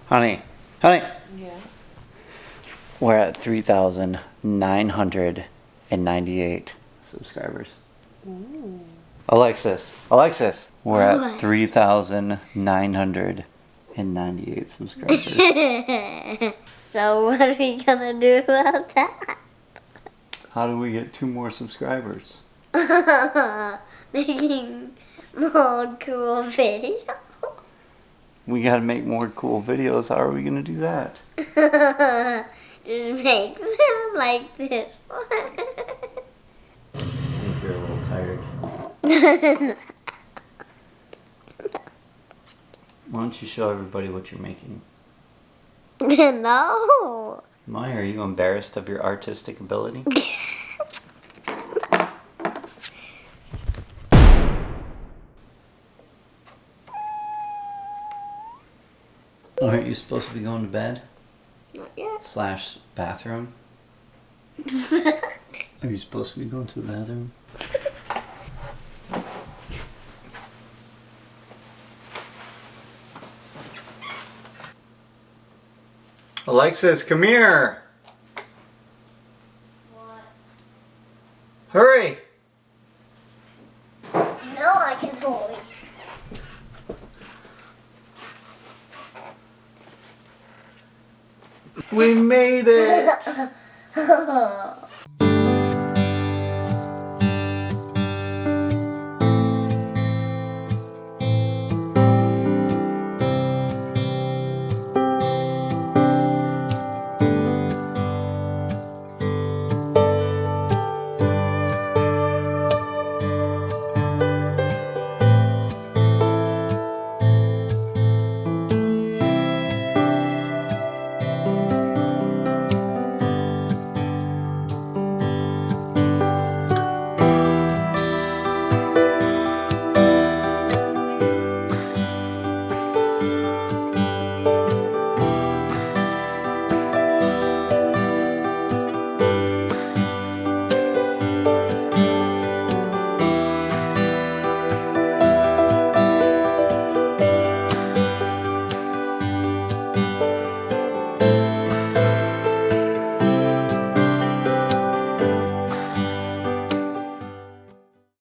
Honey. Yeah. We're at 3,998 subscribers. Ooh. Alexis. We're at What? 3,998 subscribers. So what are we gonna do about that? How do we get 2 more subscribers? Making more cool videos. We gotta make more cool videos. How are we gonna do that? Just make them like this one. I think you're a little tired. Why don't you show everybody what you're making? No. Why, are you embarrassed of your artistic ability? Aren't you supposed to be going to bed? Not yet. / bathroom? Are you supposed to be going to the bathroom? Alexis, come here! What? Hurry! No, I can hold it. We made it!